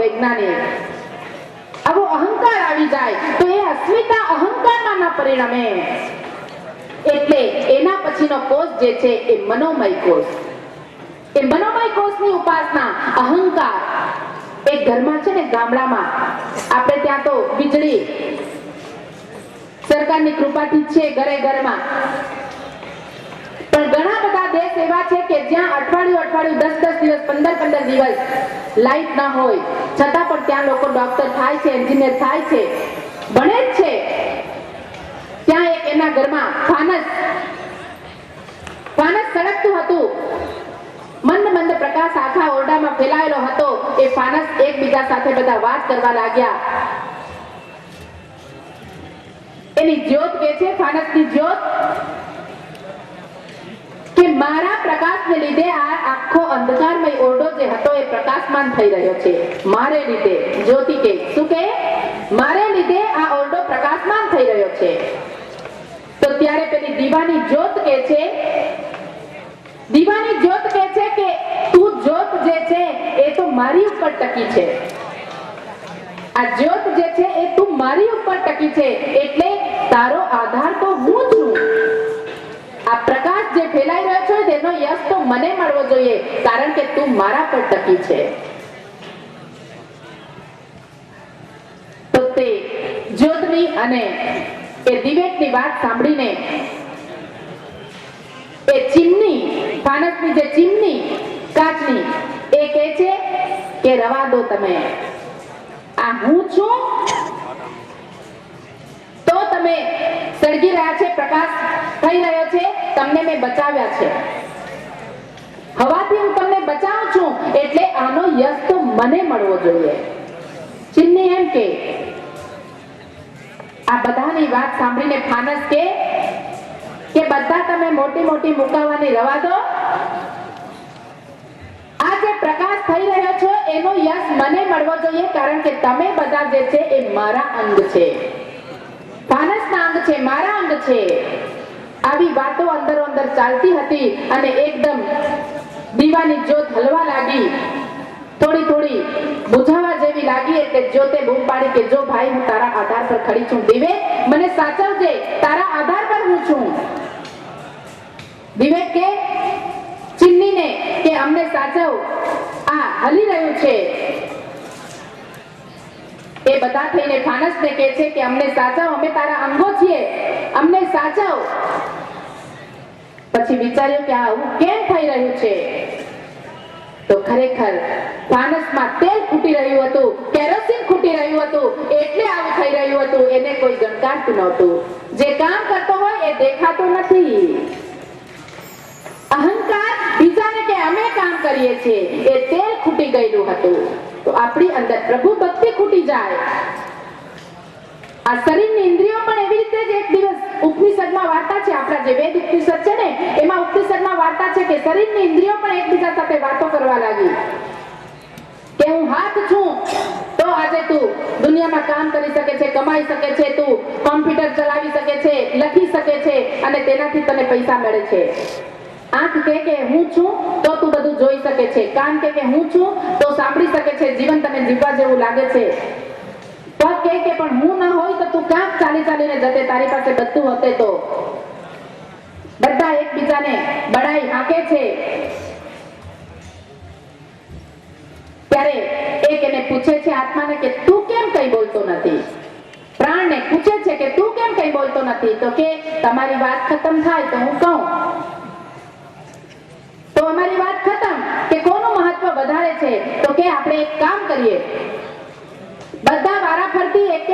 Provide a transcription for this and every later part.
વૈજ્ઞાનિક આવો અહંકાર આવી જાય તો એ અસ્મિતા અહંકારમાં ન પરિણમે. એટલે એના પછીનો કોષ જે છે એ મનોમય કોષ. એ મનોમય કોષની ઉપાસના અહંકાર. એક ઘરમાં છે ને, ગામડામાં આપણે ત્યાં તો વીજળી સરકારની કૃપાથી છે ઘરે ઘરમાં, પણ ઘણા બધા દેશ એવા છે કે જ્યાં અઠવાડિયું 10 દિવસ 15 દિવસ લાઈટ ના હોય, છતાં પણ ત્યાં લોકો ડોક્ટર થાય છે, એન્જિનિયર થાય છે, ભણે જ છે. ત્યાં એક એના ઘરમાં ફાનસ સળગતું હતું. મંદ પ્રકાશ આખા ઓરડામાં ફેલાયેલો હતો. એ ફાનસ એકબીજા સાથે બધા વાત કરવા લાગ્યા. એની જ્યોત કે છે, ફાનસની જ્યોત, કે મારા પ્રકાશને લીધે આ આખો અંધકારમય ઓરડો જે હતો એ પ્રકાશમાન થઈ રહ્યો છે. મારે લીધે. જ્યોતિ કે શું કે? મારે લીધે આ ઓરડો પ્રકાશમાન થઈ રહ્યો છે. તો ત્યારે પેલી દીવાની જ્યોત કે છે કે તું જ્યોત જે છે એ તો મારી ઉપર ટકી છે. આ જ્યોત જે છે એ તું મારી ઉપર ટકી છે, એટલે તારો આધાર તો હું છું. આ પ્રકાશ જે ફેલાઈ રહ્યો છે તેનો યશ તો મને મળવો જોઈએ, કારણ કે તું મારા પર ટકી છે. તો તે જ્યોતની અને એ દિવેટની વાત સાંભળીને એ ચીમની, ફાનસની જે ચીમની કાચની, એ કહે છે કે રવા દો તમે, આ હું છું તો તમે સળગી રહ્યા છે, પ્રકાશ થઈ રહ્યો છે, તમને મેં બચાવ્યા છે. હવાથી હું તમને બચાવું છું, એટલે આનો યશ તો મને મળવો જોઈએ. ચીમની એમ કે આ બધાની વાત સાંભળીને ફાનસ કે બધા તમે મોટી મુકાવાની રવા દો. આ જે પ્રકાશ થઈ રહ્યો છે એનો યશ મને મળવો જોઈએ, કારણ કે તમે બધા જે છે એ મારા અંગ છે, ફાનસના અંગ છે, મારા અંગ છે. આવી વાતો અંદરો અંદર ચાલતી હતી અને એકદમ દીવાની જ્યોત હલવા લાગી, થોડી બુઝાવા જેવી લાગી. એટલે જ્યોતે બૂમ પાડી કે જો ભાઈ, હું તારા આધાર પર ખડી છું, દિવે મને સાચવજે, તારા આધાર પર હું છું. દિવેટ કે ચીમનીને કે અમને સાચવ, આ હલી રહ્યું છે. એ બધા થઈને ફાનસને કહે છે કે અમને સાચવ, અમે તારા અંગો છીએ, અમને સાચવ. પછી વિચાર્યું કે આવું કેમ થઈ રહ્યું છે? તો ખરેખર ફાનસમાં તેલ ખૂટી રહ્યું હતું, કેરોસીન ખૂટી રહ્યું હતું, એટલે આવું થઈ રહ્યું હતું. એને કોઈ ગણકારતું નહોતું. જે કામ કરતો હોય એ દેખાતો નથી. અહંકાર બીજાને કે અમે કામ કરીએ છીએ, એ તેલ ખૂટી ગયેલું હતું. તો આપણી અંદર પ્રભુ ભક્તિ ખૂટી જાય. આ શરીરની ઇન્દ્રિયો પણ એવી રીતે જ એક દિવસ ઉપનિષદમાં વાર્તા છે, આપણા જે વેદ ઉપનિષદ છે ને એમાં ઉપનિષદમાં વાર્તા છે કે શરીરની ઇન્દ્રિયો પણ એકબીજા સાથે વાતો કરવા લાગી કે હું હાથ છું તો આજે તું દુનિયામાં કામ કરી શકે છે, કમાઈ શકે છે, તું કોમ્પ્યુટર ચલાવી શકે છે, લખી શકે છે અને તેનાથી તને પૈસા મળે છે. આંખ કે હું છું તો તું બધું જોઈ શકે છે, કાન કે હું છું તો સાંભળી શકે છે, જીવન તને જીવવા જેવું લાગે છે. પગ કે પણ હું ના હોય તો તું કામ ચાલીને જતે, તારી પાસે બધું હતે. તો બધા એકબીજાને બડાઈ હાકે છે. ત્યારે એક એને પૂછે છે આત્માને કે તું કેમ કઈ બોલતો નથી? પ્રાણને પૂછે છે કે તું કેમ કઈ બોલતો નથી? તો કે તમારી વાત ખતમ થાય તો હું કહું. તો અમારી વાત ખતમ કે કોનું મહત્વ વધારે છે? તો કે આપણે એક કામ કરીએ, બધા વારાફરતી એક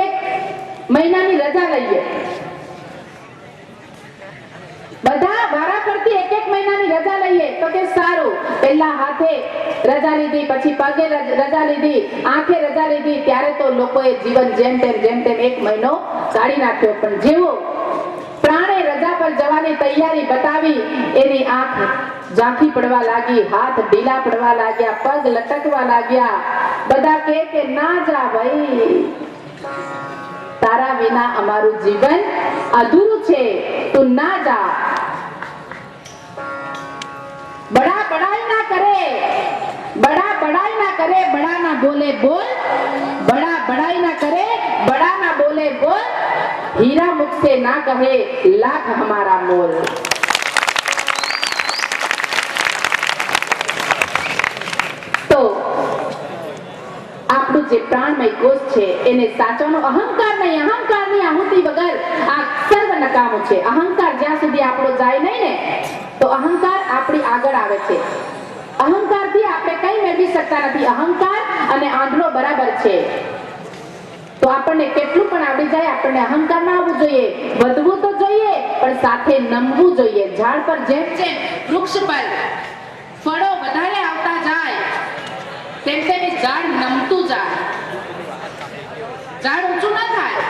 મહિનાની રજા લઈએ. બધા વારાફરતી એક મહિનાની રજા લઈએ. તો કે સારું. પહેલા હાથે રજા લીધી, પછી પગે રજા લીધી, આંખે રજા લીધી. ત્યારે તો લોકોએ જીવન જેમ તેમ એક મહિનો કાઢી નાખ્યો. પણ જેવો પ્રાણે રજા પર જવાની તૈયારી બતાવી, એની આંખ ઝાંખી પડવા લાગી, હાથ ઢીલા પડવા લાગ્યા, પગ લટકવા લાગ્યા. બધા કે ના જા ભાઈ, તારા વિના અમારું જીવન અધૂરું છે, તું ના જા. બડાઈ ના કરે, બડા बड़ाई ना करे बड़ा ना बोले बोल, बड़ा बड़ाई ना करे बड़ा ना बोले बोल, हीरा मुख से ना कहे लाख हमारा मोल। तो આપણું જે પ્રાણમય કોષ છે એને સાચવાનો અહંકાર નહીં, અહંકારની આહુતિ વગર આ સર્વ નકામું છે। અહંકાર જ્યાં સુધી આપણો જાય નહીં ને તો અહંકાર આપણી આગળ આવે છે। અહંકારથી આપણે કંઈ મેળવી શકતા નથી। અહંકાર અને આંધળો બરાબર છે। તો આપણને કેટલું પણ આવડી જાય, આપણને અહંકાર ના આવવું જોઈએ, વધવું તો જોઈએ પણ સાથે નમવું જોઈએ। ઝાડ પર જેમ જેમ વૃક્ષ પર ફળો વધારે આવતા જાય તેમ તેમ ઝાડ નમતું જાય, ઝાડ ઊંચું ના થાય।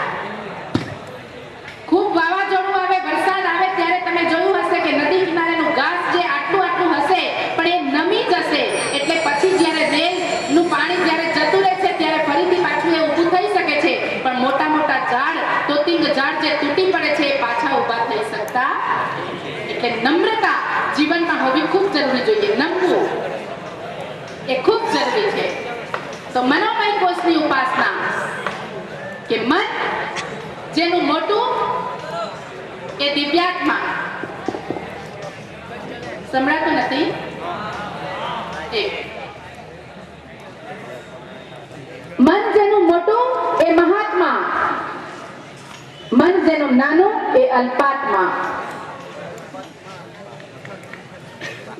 ખૂબ વાવાઝોડું આવે, વરસાદ આવે ત્યારે તમે જોયું હશે કે નદી કિનારેનું ઘાસ જે આટલું આટલું હશે પણ એ નમી જશે, એટલે પછી જ્યારે રેલનું પાણી જ્યારે જતું રહે છે ત્યારે ફરીથી પાછું એ ઊભું થઈ શકે છે, પણ મોટા મોટા ઝાડ, તોતિંગ ઝાડ જે તૂટી પડે છે એ પાછા ઊભા થઈ શકતા। એટલે નમ્રતા જીવનમાં હોવી ખૂબ જરૂરી જોઈએ। નમવું એ ખૂબ જરૂરી છે। તો મનોમય કોષની ઉપાસના કે મન જેનું મોટું એ દિવ્યાત્મા, સંભળાતું નથી? મન જેનું મોટું એ મહાત્મા, મન જેનું નાનું એ અલ્પાત્મા।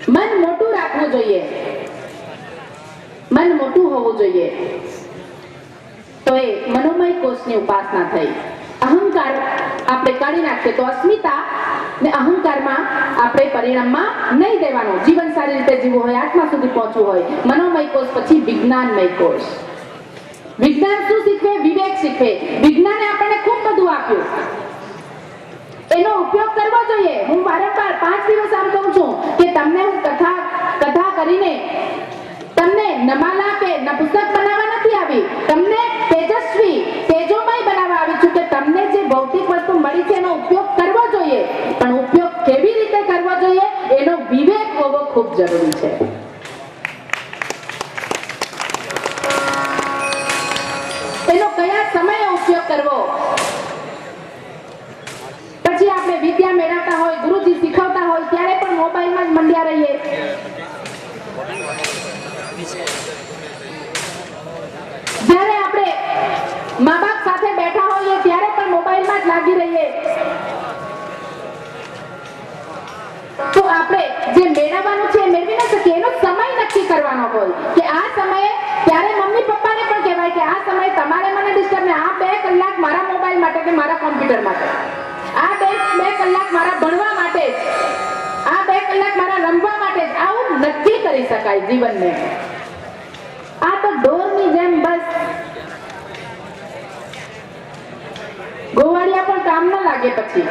મન મોટું રાખવું જોઈએ, મન મોટું હોવું જોઈએ, તો એ મનોમય કોષની ઉપાસના થઈ। અહંકાર આપણે કાઢી નાખીએ તો અસ્મિતા ને અહંકારમાં આપણે પરિણામમાં નહીં દેવાનું। જીવન સારી રીતે જીવવું હોય, આત્મા સુધી પહોંચવું હોય, મનોમય કોષ પછી વિજ્ઞાનમય કોષ। વિજ્ઞાન શું શીખવે? વિવેક શીખવે। વિજ્ઞાને આપણને ખૂબ બધું આપ્યું, એનો ઉપયોગ કરવો જોઈએ। હું વારંવાર 5 દિવસ આમ કહું છું કે તમને હું કથા કરીને તમને નમાલા કે નપુસક બનાવવા નથી આવી, તમને તેજસ્વી તેજોમય બનાવવા આવી છું કે તમને જે ભૌતિક વસ્તુ મળી છે એનો ઉપયોગ કરવો જોઈએ, પણ ઉપયોગ કેવી રીતે કરવો જોઈએ એનો વિવેક હોવો ખૂબ જરૂરી છે। એનો કયા સમયે ઉપયોગ કરવો। પછી આપણે વિદ્યા મેળવતા હોય, ગુરુજી શીખવતા હોય ત્યારે પણ મોબાઈલમાં જ મંડ્યા રહીએ। જ્યારે આપણે મા બાપ સાથે બેઠા હોઈએ ત્યારે પણ મોબાઈલમાં જ લાગી રહીએ। તો આપણે જે મેળવવાનું છે એ મેળવી ન શકીએ। એનો સમય નક્કી કરવાનો હોય કે આ સમયે, ત્યારે મમ્મી પપ્પાને પણ કહેવાય કે આ સમયે તમારે મને ડિસ્ટર્બ ને, આ 2 કલાક મારા મોબાઈલ માટે કે મારા કોમ્પ્યુટર માટે, આ 2 કલાક મારા ભણવા માટે, આ 2 કલાક મારા રમવા માટે, આવું નક્કી કરી શકાય જીવનને। આ તો ઢોરની જેમ બસ ગોવાળિયા પણ કામ ન લાગે, પછી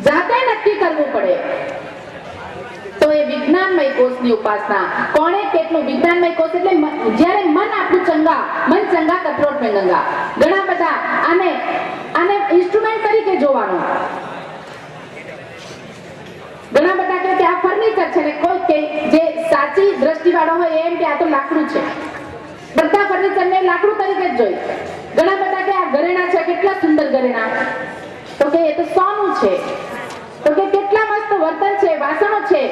જાતે નક્કી કરવું પડે। તો એ વિજ્ઞાનમય કોષની ઉપાસના। કોણે કેટલું વિજ્ઞાનમય કોષ એટલે જ્યારે મન આપણું ચંગા, મન ચંગા કથરોટ મેં ગંગા। ઘણા બધા આને ઇન્સ્ટ્રુમેન્ટ તરીકે જોવાનું। ઘણા બધા કહે કે આ ફર્નિચર છે ને કોઈ કે જે સાચી દ્રષ્ટિવાળો હોય એમ કે આ તો લાકડું છે। બધા ફર્નિચરને લાકડું તરીકે જ જોઈ। ઘણા બધા કે આ ઘરેણા છે, કેટલા સુંદર ઘરેણા, તો કે એ તો સોનું છે, તો કે કેટલા મસ્ત વર્તન છે, વાસણો છે।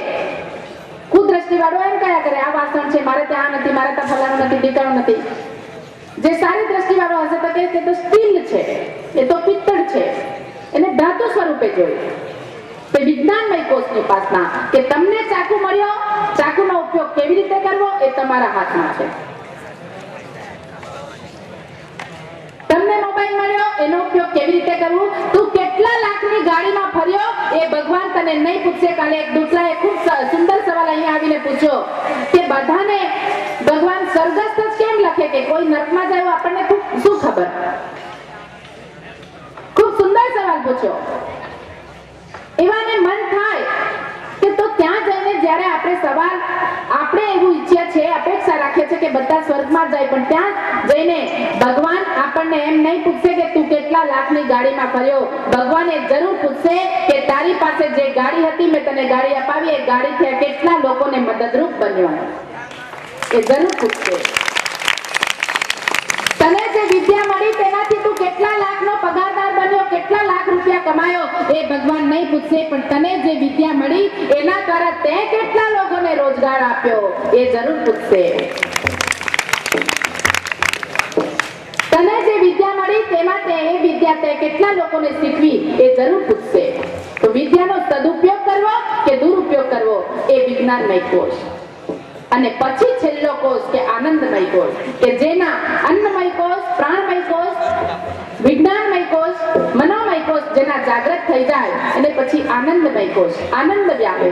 કુદ્રષ્ટિવાળો એમ કયા કરે આ વાસણ છે, મારે ત્યાં નથી, મારે ત્યાં ફલાણું નથી, ઢીકણું નથી। જે સારી દ્રષ્ટિવાળો હશે તો કે તો સ્ટીલ છે, એ તો પિત્તળ છે, એને ધાતુ સ્વરૂપે જોઈ। તે વિજ્ઞાનમય કોષની ઉપાસના કે તમને ચાકુ મળ્યો, ચાકુનો ઉપયોગ કેવી રીતે કરવો એ તમારા હાથમાં છે। તમને મોબાઈલ મળ્યો, એનો ઉપયોગ કેવી રીતે કરવો। તું કેટલા લાખની ગાડીમાં ફર્યો એ ભગવાન તને નહીં પૂછે। કાલે એક દૂસરાએ ખૂબ સુંદર સવાલ અહીંયા આવીને પૂછ્યો કે બધાને ભગવાન સ્વર્ગસ્થ જ કેમ લખે, કે કોઈ નરકમાં જાય આપણને શું ખબર। ખૂબ સુંદર સવાલ પૂછ્યો। એવાને મન થાય કે તો ત્યાં જઈને જ્યારે આપણે સવાલ આપણે એવું ઈચ્છીએ છે, અપેક્ષા રાખીએ છીએ કે બધા સ્વર્ગમાં જાય, પણ ત્યાં જઈને ભગવાન આપણને એમ નહીં પૂછે કે તું કેટલા કેટલા લાખની ગાડીમાં ફર્યો, ભગવાન એ જરૂર પૂછશે કે તારી પાસે જે ગાડી હતી મેં તને ગાડી અપાવી એ ગાડીથી કેટલા લોકોને મદદરૂપ બન્યો, એ જરૂર પૂછશે. તને જે વિદ્યા મળી તેનાથી તું કેટલા લાખનો પગારદાર બન્યો, કેટલા લાખ રૂપિયા કમાયો, એ ભગવાન નહીં પૂછશે, પણ તને જે વિદ્યા મળી એના દ્વારા તે કેટલા લોકોને રોજગાર આપ્યો એ જરૂર પૂછશે. તને જે વિદ્યા મળી તેમાં તે એ વિદ્યા તે કેટલા લોકોને શીખવી એ જરૂર પૂછશે. તો વિદ્યાનો સદુપયોગ કરવો કે દુરુપયોગ કરવો એ વિજ્ઞાનમય કોષ. અને પછી છેલ્લો કોષ કે આનંદમય કોષ, કે જેના અન્નમય કોષ, પ્રાણમય કોષ, વિજ્ઞાનમય કોષ, મનોમય કોષ જેના જાગૃત થઈ જાય અને પછી આનંદમય કોષ, આનંદ વ્યાપે,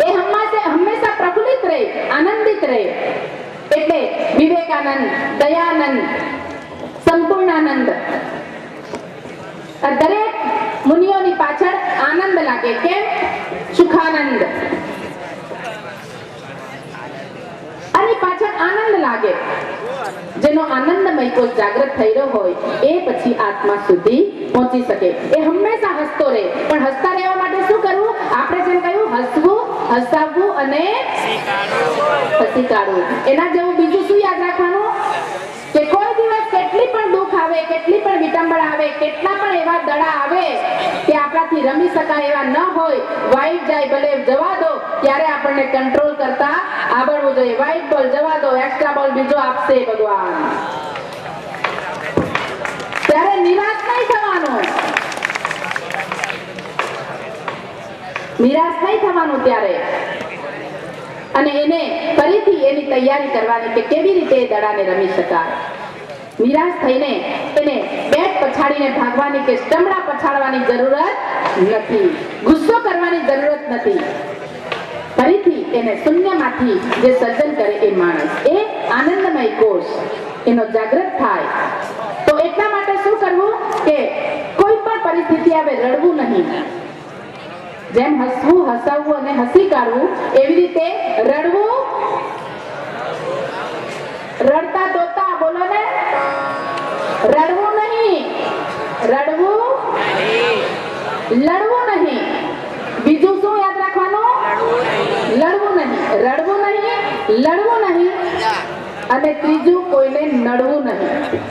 એ હંમેશા પ્રફુલ્લિત રહે, આનંદિત રહે. એટલે વિવેકાનંદ, દયાનંદ, સંપૂર્ણાનંદ, દરેક મુનિઓની પાછળ આનંદ લાગે. કેમ? સુખાનંદ, આની પાછળ આનંદ લાગે. જેનો આનંદમય કોષ જાગૃત થઈ રહ્યો હોય એ પછી આત્મા સુધી પહોંચી શકે. એ હંમેશા હસતો રહે. પણ હસતા રહેવા માટે શું કરવું? આપણે જેમ કહ્યું, હસવું, હસાવવું અને હસી કાઢવું. એના જેવું બીજું શું યાદ રાખવાનું? કે કોઈ દિવસ કેટલી પણ દુઃખ આવે, કેટલી પણ વિટંબણા આવે, કેટલા પણ એવા દડા આવે કે આપણાથી રમી શકાય એવા ન હોય, વાઈટ જાય ભલે જવા દો, ત્યારે આપણને કંટ્રોલ કરતા આવડવું જોઈએ. વાઈટ બોલ જવા દો, એક્સ્ટ્રા બોલ બીજો આપશે ભગવાન. ત્યારે નિરાશ નહીં થવાનું, નિરાશ નહીં થવાનું ત્યારે. અને એને ફરીથી એની તૈયારી કરવાની કે કેવી રીતે એ દડાને રમી શકાય. નિરાશ થઈને એને બેટ પછાડીને ભાગવાની કે સ્ટમડા પછાડવાની જરૂરત નથી, ગુસ્સો કરવાની જરૂરત નથી. ફરીથી એને શૂન્યમાંથી જે સર્જન કરે એ માણસ, એ આનંદમય કોષ એનો જાગૃત થાય. તો એટલા માટે શું કરવું કે કોઈ પણ પરિસ્થિતિ આવે રડવું નહીં. જેમ હસવું, હસાવવું અને હસી કાઢવું, એવી રીતે રડવું, રડતા ધોતા, બોલો ને, રડવું નહીં, રડવું, લડવું નહીં. બીજું શું યાદ રાખવાનું? લડવું નહીં, રડવું નહીં, લડવું નહીં, અને ત્રીજું કોઈને નડવું નહીં.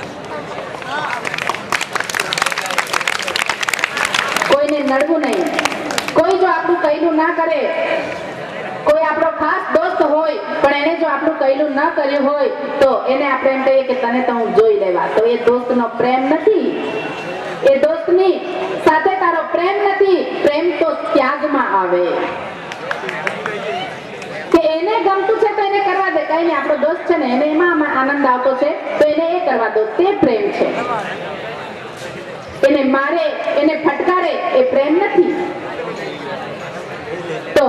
કોઈને નડવું નહીં. કોઈ જો આપણું કહેલું ના કરે, કોઈ આપણો ખાસ દોસ્ત હોય પણ એને જો આપણું કહેલું ના કર્યું હોય તો એને આપણે એમ કહીએ કે તને તો હું જોઈ લેવા, તો એ દોસ્તનો પ્રેમ નથી, એ દોસ્તની સાથે તારો પ્રેમ નથી. પ્રેમ તો ત્યાગમાં આવે કે એને ગમતું છે તો એને કરવા દે, કઈ નહીં, આપણો દોસ્ત છે ને એને એમાં આનંદ આવતો છે તો એને એ કરવા દો, તે પ્રેમ છે. એને મારે, એને ફટકારે એ પ્રેમ નથી. તો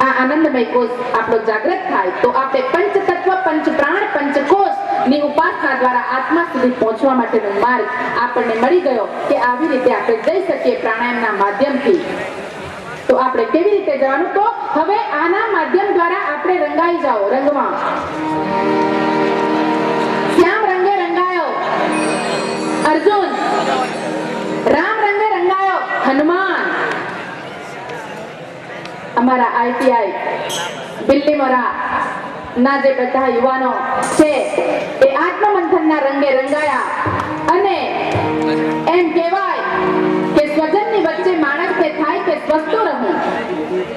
આ આનંદમય કોષ આપણો જાગૃત થાય તો આપણે પંચ તત્વ, પંચ પ્રાણ, પંચ કોષ ની ઉપાસના દ્વારા આત્મા સુધી પહોંચવા માટેનો માર્ગ આપણને મળી ગયો કે આવી રીતે આપણે જઈ શકીએ પ્રાણાયામના માધ્યમથી. તો આપણે કેવી રીતે જવાનું? તો હવે આના માધ્યમ દ્વારા આપણે રંગાઈ જાઓ રંગમાં. શ્યામ રંગે રંગાયો અર્જુન, રામ રંગે રંગાયો હનુમાન. અમારા આઈટીઆઈ બિલ્લીમોરા ના જે બધા યુવાનો છે એ આત્મમંથનના રંગે રંગાયા. અને એમ કહેવાય કે સ્વજનની વચ્ચે માણસને થાય કે સ્વસ્તો રહું,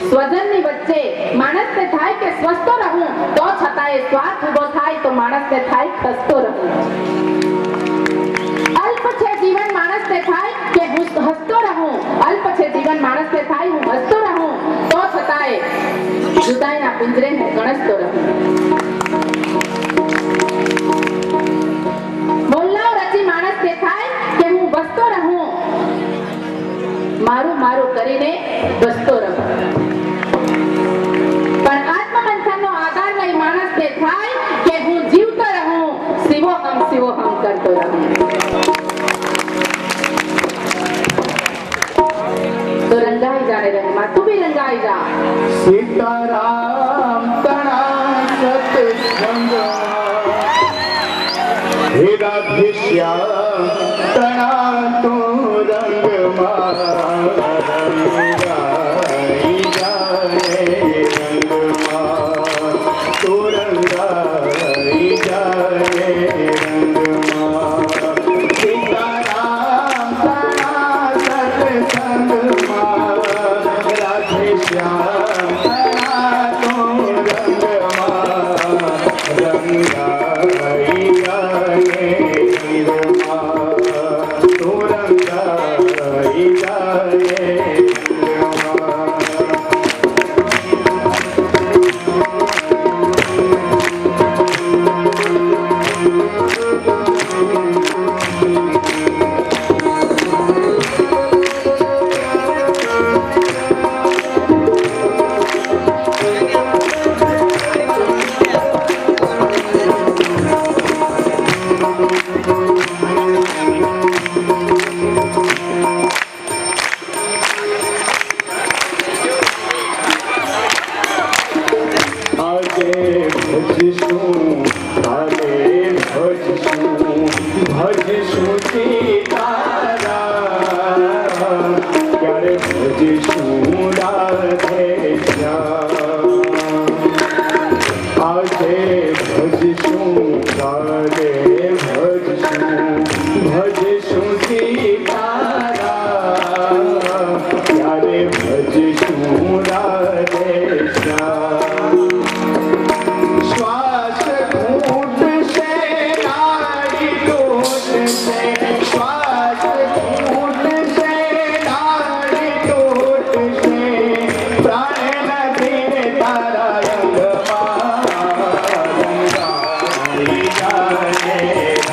સ્વજનની વચ્ચે માણસને થાય કે સ્વસ્તો રહું, તો છતાં એ સ્વાર્થ ઉભો થાય તો માણસને થાય ખસતો રહું. અલ્પ છે જીવન માણસને થાય કે હું હસતો રહું, અલ્પ છે જીવન માણસને થાય હું હસતો રહું, તો છતાંય જુદાઈના પિંજરે હું ગણસતો રહું. બોલનાર રચી માણસને થાય કે હું બસતો રહું, મારું મારું કરીને બસતો રહું. પણ આત્મમંથનનો આધાર લઈ માણસને થાય કે હું જીવતો રહું, શિવોહમ શિવોહમ કરતો રહું. તો રંગાઈ જાને રંગમાં, તું બી રંગાઈ જા. સીતારામ તણા સત્સંગ હે રાધે શ્યામ તણા તો રંગમાં રંગાઈ જાય રંગમાં તો રંગાઈ જાય રંગમાં સીતારામ તણા સત્સંગમાં રાધે શ્યામ તણા તો રંગમાં રંગાઈ જાય રંગમાં તો રંગાઈ જાય ભજશું સીતારામ ક્યારે ભજશું રાધે શ્યામ આજે ભજશું કાલે ભજશું સીતારામ ક્યારે ભજશું રાધે શ્યામ શ્વાસ ઘૂંટશે નાડી તૂટશે શ્વાસ ઘૂંટશે નાડી તૂટશે પ્રાણ નથી તારા રંગમાં રંગાઈ જાય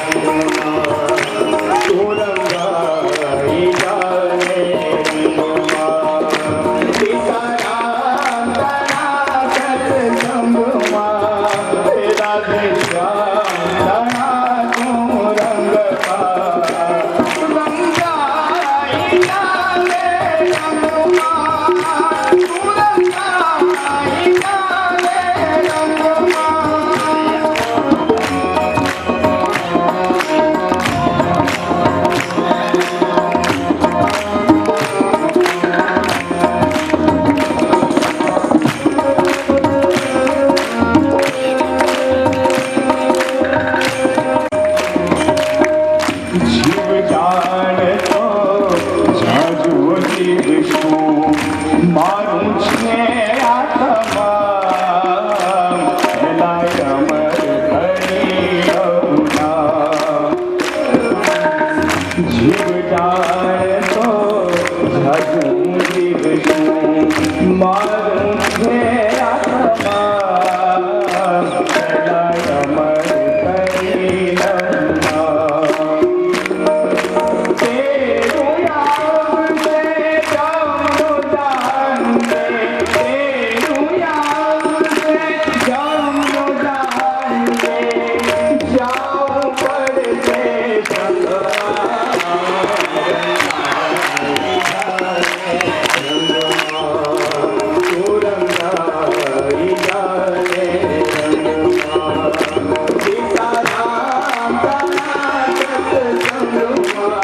રંગમાં તું રંગાઈ જાય રંગમાં સીતારામ તારા સત્સંગમાં રાધે શ્યામ તણા તું રંગમાં રંગાઈ જાય રંગમાં તું રંગાઈ જાય જીવ જાણતો જાજુ જીવશું મારું છે આત્મા ભલાય અમર કરી લઉના જીવ જાણતો જાજુ જીવશું મારું છે આત્મા ભલાય અમર કરી લઉના તેરું આવશે જમનું દાન દે તેરું આવશે જમનું દાન દે જાવું પડશે રંગાઈ જાય રંગમાં સીતારામ તારા સત્સંગમાં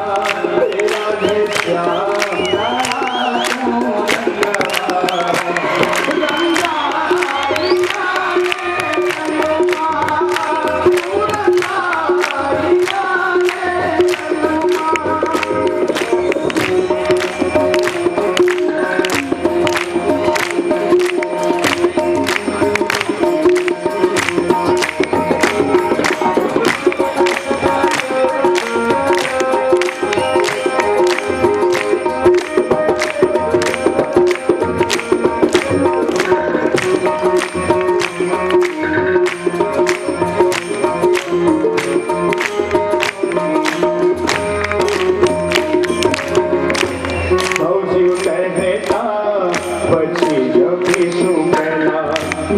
રાધે શ્યામ તારા તું રંગમાં રંગાઈ જાય રંગમાં તું રંગાઈ જાય સૌજીવ કહેતા પછી જપીશું પહેલા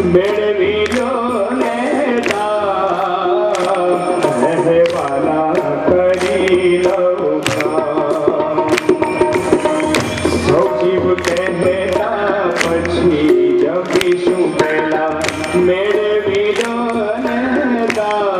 મેળવી લો નેતા રહેવાલા કરી લઉં સૌજીવ કહેતા પછી જપીશું પહેલા મેળવી લો નેતા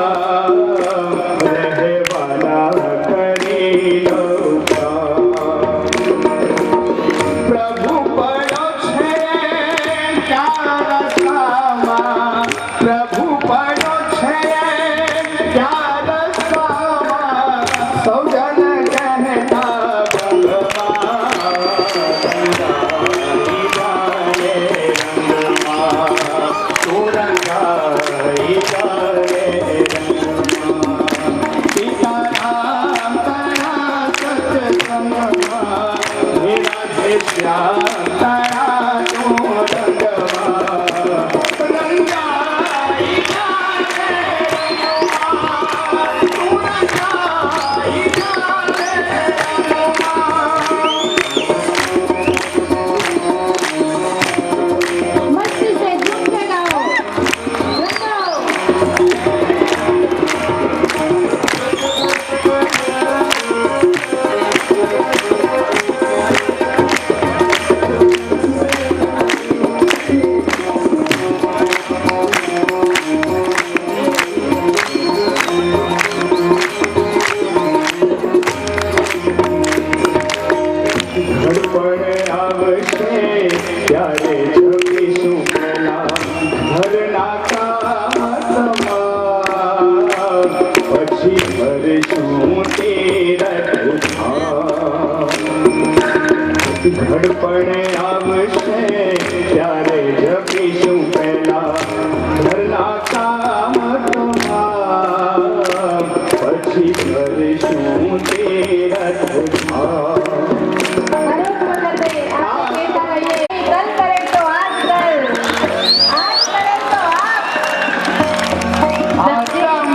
ઘડપણે આવશે ત્યારે જપીશું પહેલા ઘરના કામ તમામ પછી કરીશું તીરથ ધામ. સરોજ વગર દે આપણે કહેતા રહીએ કલ કરે તો આજ કર, આજ કરે તો આપ. આશ્રમ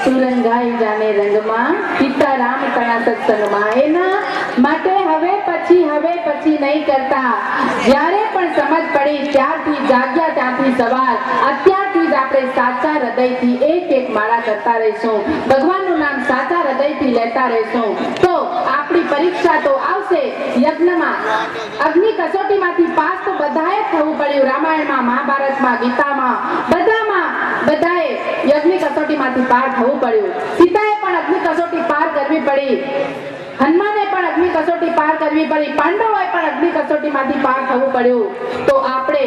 સુરંગાઈ જાને રંગમાં સીતારામ તણા સત્સંગમાં. એના માટે હવે પછી નહીં કરતા. જ્યારે પણ સમજ પડી ત્યારથી જાગ્યા ત્યાંથી સવાર અત્યારથી જ આપણે સાચા હૃદયથી એક એક માળા કરતા રહીશું. ભગવાનનું નામ સાચા હૃદયથી લેતા રહીશું તો આપણી પરીક્ષા તો આવશે. યજ્ઞમાં અગ્નિ કસોટીમાંથી પાસ તો બધાએ થવું પડ્યું. રામાયણમાં, મહાભારતમાં, ગીતામાં બધાએ યજ્ઞ કસોટીમાંથી પાર થવું પડ્યું. સીતાએ પણ અગ્નિ કસોટી પાર કરવી પડી. હનુમાને પણ અગ્નિ કસોટી પાર કરવી પડી. પાંડવોએ પણ અગ્નિ કસોટીમાંથી પાર થવું પડ્યું. તો આપણે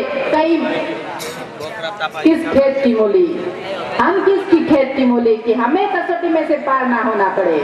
किस खेत की मूली, हम किसकी खेत की मूली कि हमें कसौटी में से पार ना होना पड़े.